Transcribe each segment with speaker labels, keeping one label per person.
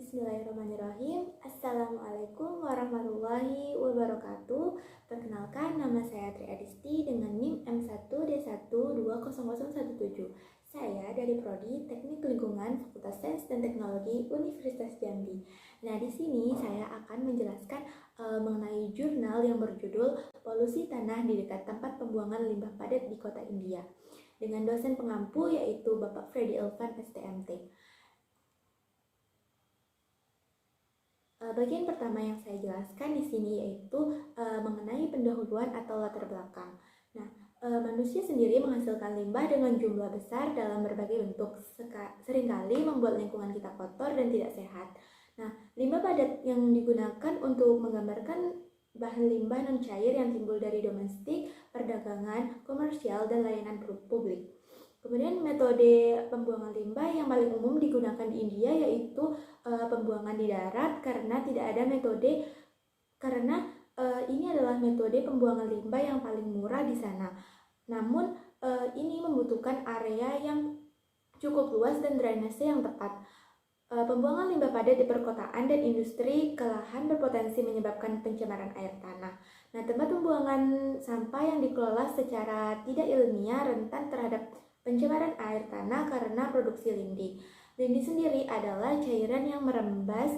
Speaker 1: Bismillahirrahmanirrahim. Assalamualaikum warahmatullahi wabarakatuh. Perkenalkan, nama saya Tri Adisti dengan NIM M1D1200017. Saya dari Prodi Teknik Lingkungan Fakultas Sains dan Teknologi Universitas Jambi. Nah, di sini saya akan menjelaskan mengenai jurnal yang berjudul Polusi Tanah di Dekat Tempat Pembuangan Limbah Padat di Kota India, dengan dosen pengampu yaitu Bapak Freddy Elvan STMT. Bagian pertama yang saya jelaskan di sini yaitu mengenai pendahuluan atau latar belakang. Nah, manusia sendiri menghasilkan limbah dengan jumlah besar dalam berbagai bentuk, seringkali membuat lingkungan kita kotor dan tidak sehat. Nah, limbah padat yang digunakan untuk menggambarkan bahan limbah non cair yang timbul dari domestik, perdagangan, komersial, dan layanan publik. Kemudian metode pembuangan limbah yang paling umum digunakan di India yaitu pembuangan di darat karena ini adalah metode pembuangan limbah yang paling murah di sana. Namun ini membutuhkan area yang cukup luas dan drainase yang tepat. Pembuangan limbah padat di perkotaan dan industri ke lahan berpotensi menyebabkan pencemaran air tanah. Nah, tempat pembuangan sampah yang dikelola secara tidak ilmiah rentan terhadap pencemaran air tanah karena produksi lindi. Lindi sendiri adalah cairan yang merembas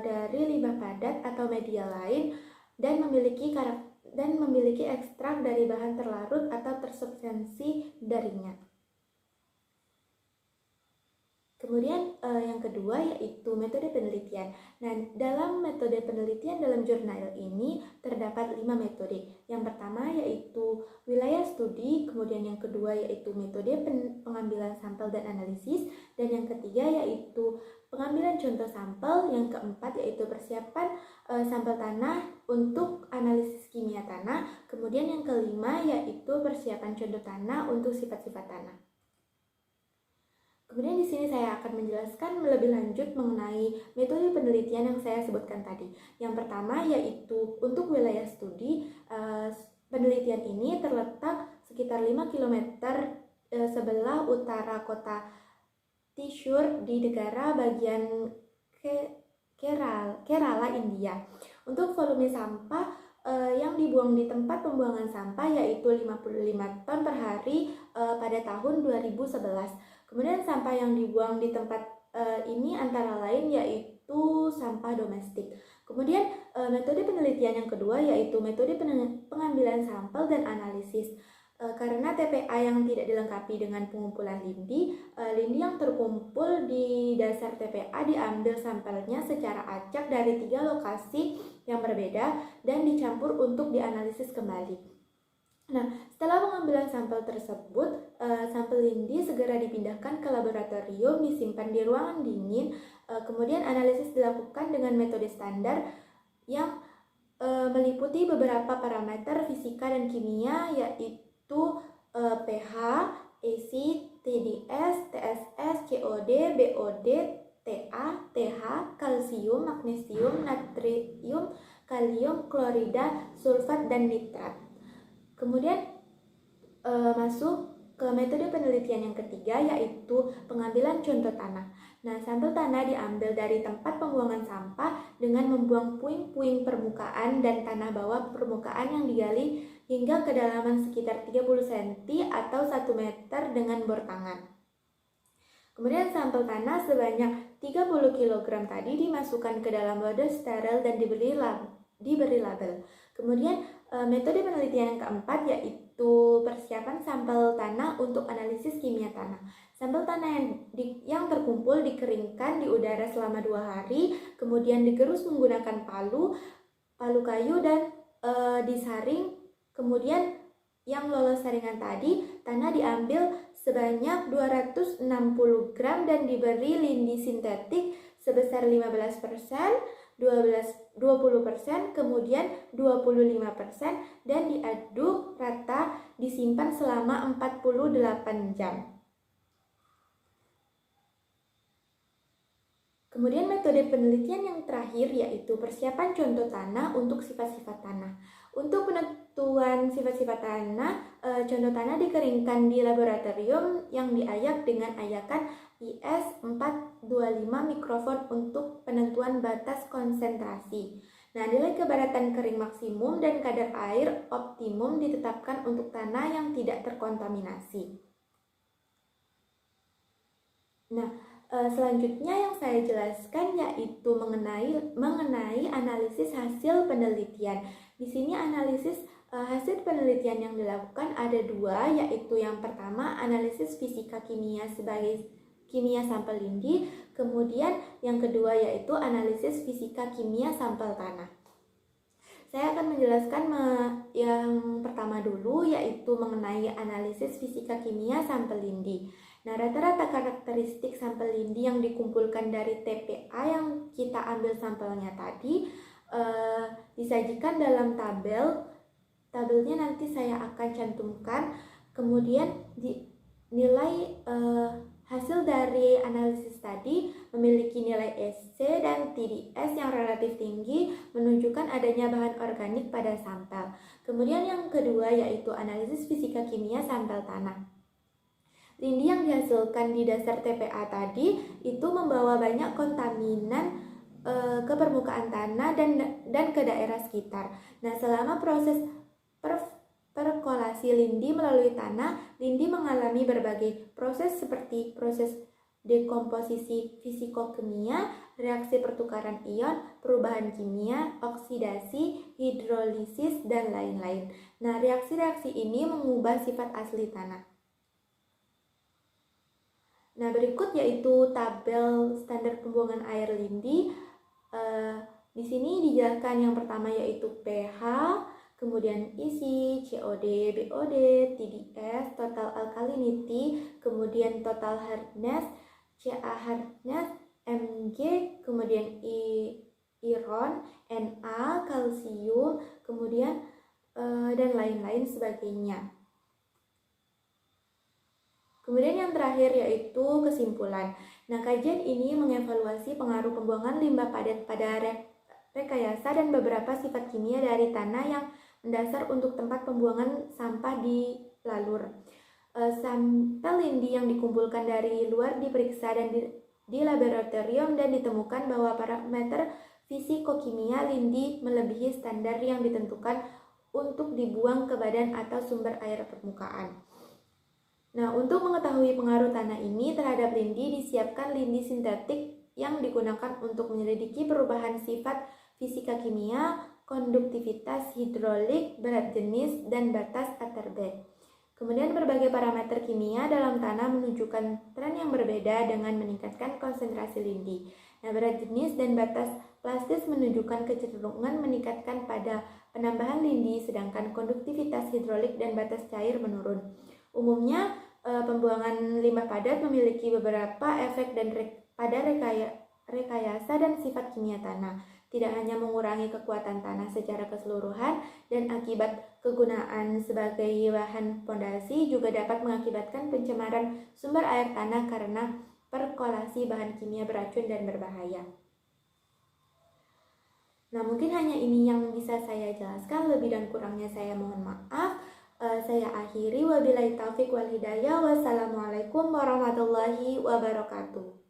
Speaker 1: dari limbah padat atau media lain dan memiliki ekstrak dari bahan terlarut atau tersubstansi darinya. Kemudian yang kedua yaitu metode penelitian. Nah, dalam metode penelitian dalam jurnal ini terdapat 5 metode. Yang pertama yaitu wilayah studi, kemudian yang kedua yaitu metode pengambilan sampel dan analisis, dan yang ketiga yaitu pengambilan contoh sampel, yang keempat yaitu persiapan sampel tanah untuk analisis kimia tanah, kemudian yang kelima yaitu persiapan contoh tanah untuk sifat-sifat tanah. Kemudian di sini saya akan menjelaskan lebih lanjut mengenai metode penelitian yang saya sebutkan tadi. Yang pertama yaitu untuk wilayah studi, penelitian ini terletak sekitar 5 km sebelah utara kota Thrissur di negara bagian Kerala, India. Untuk volume sampah yang dibuang di tempat pembuangan sampah yaitu 55 ton per hari pada tahun 2011. Kemudian sampah yang dibuang di tempat ini antara lain yaitu sampah domestik. Kemudian metode penelitian yang kedua yaitu metode pengambilan sampel dan analisis. Karena TPA yang tidak dilengkapi dengan pengumpulan lindi yang terkumpul di dasar TPA diambil sampelnya secara acak dari 3 lokasi yang berbeda dan dicampur untuk dianalisis kembali. Nah, setelah pengambilan sampel tersebut, sampel lindi segera dipindahkan ke laboratorium, disimpan di ruangan dingin, kemudian analisis dilakukan dengan metode standar yang meliputi beberapa parameter fisika dan kimia yaitu pH, acid, TDS, TSS, COD, BOD, TA, TH, kalsium, magnesium, natrium, kalium, klorida, sulfat, dan nitrat. Kemudian masuk ke metode penelitian yang ketiga yaitu pengambilan contoh tanah. Nah, sampel tanah diambil dari tempat pembuangan sampah dengan membuang puing-puing permukaan dan tanah bawah permukaan yang digali hingga kedalaman sekitar 30 cm atau 1 meter dengan bor tangan. Kemudian sampel tanah sebanyak 30 kg tadi dimasukkan ke dalam wadah steril dan diberi label. Kemudian metode penelitian yang keempat yaitu persiapan sampel tanah untuk analisis kimia tanah. Sampel tanah yang terkumpul dikeringkan di udara selama 2 hari, kemudian digerus menggunakan palu kayu dan disaring. Kemudian yang lolos saringan tadi, tanah diambil sebanyak 260 gram dan diberi lindi sintetik sebesar 15%, 20%, kemudian 25% dan diaduk rata, disimpan selama 48 jam. Kemudian metode penelitian yang terakhir yaitu persiapan contoh tanah untuk sifat-sifat tanah. Untuk penentuan sifat-sifat tanah, contoh tanah dikeringkan di laboratorium yang diayak dengan ayakan IS425 mikrofon untuk penentuan batas konsentrasi. Nah, nilai kepadatan kering maksimum dan kadar air optimum ditetapkan untuk tanah yang tidak terkontaminasi. Nah, selanjutnya yang saya jelaskan yaitu mengenai analisis hasil penelitian. Di sini analisis hasil penelitian yang dilakukan ada dua, yaitu yang pertama analisis fisika kimia sebagai kimia sampel lindi, kemudian yang kedua yaitu analisis fisika kimia sampel tanah. Saya akan menjelaskan yang pertama dulu, yaitu mengenai analisis fisika kimia sampel lindi. Nah, rata-rata karakteristik sampel lindi yang dikumpulkan dari TPA yang kita ambil sampelnya tadi disajikan dalam tabel. Tabelnya nanti saya akan cantumkan. Kemudian nilai hasil dari analisis tadi memiliki nilai SC dan TDS yang relatif tinggi, menunjukkan adanya bahan organik pada sampel. Kemudian yang kedua yaitu analisis fisika kimia sampel tanah. Lindi yang dihasilkan di dasar TPA tadi itu membawa banyak kontaminan ke permukaan tanah dan ke daerah sekitar. Nah, selama proses perkolasi lindi melalui tanah, lindi mengalami berbagai proses seperti proses dekomposisi fisikokimia, reaksi pertukaran ion, perubahan kimia, oksidasi, hidrolisis, dan lain-lain. Nah, reaksi-reaksi ini mengubah sifat asli tanah. Nah, berikut yaitu tabel standar pembuangan air lindi. Di sini dijelaskan yang pertama yaitu pH, kemudian isi, COD, BOD, TDS, total alkalinity, kemudian total hardness, Ca hardness, Mg, kemudian iron, Na, kalsium, kemudian dan lain-lain sebagainya. Kemudian yang terakhir yaitu kesimpulan. Nah, kajian ini mengevaluasi pengaruh pembuangan limbah padat pada rekayasa dan beberapa sifat kimia dari tanah yang mendasar untuk tempat pembuangan sampah di lalur. Sampel lindi yang dikumpulkan dari luar diperiksa dan di laboratorium dan ditemukan bahwa parameter fisikokimia lindi melebihi standar yang ditentukan untuk dibuang ke badan atau sumber air permukaan. Nah, untuk mengetahui pengaruh tanah ini terhadap lindi, disiapkan lindi sintetik yang digunakan untuk menyelidiki perubahan sifat fisika kimia, konduktivitas hidrolik, berat jenis, dan batas Atterberg. Kemudian berbagai parameter kimia dalam tanah menunjukkan tren yang berbeda dengan meningkatkan konsentrasi lindi. Nah, berat jenis dan batas plastis menunjukkan kecenderungan meningkatkan pada penambahan lindi, sedangkan konduktivitas hidrolik dan batas cair menurun. Umumnya, pembuangan limbah padat memiliki beberapa efek pada rekayasa dan sifat kimia tanah. Tidak hanya mengurangi kekuatan tanah secara keseluruhan dan akibat kegunaan sebagai bahan pondasi juga dapat mengakibatkan pencemaran sumber air tanah karena perkolasi bahan kimia beracun dan berbahaya. Nah, mungkin hanya ini yang bisa saya jelaskan, lebih dan kurangnya saya mohon maaf. Saya akhiri, wabillahi taufik wal hidayah. Wassalamualaikum warahmatullahi wabarakatuh.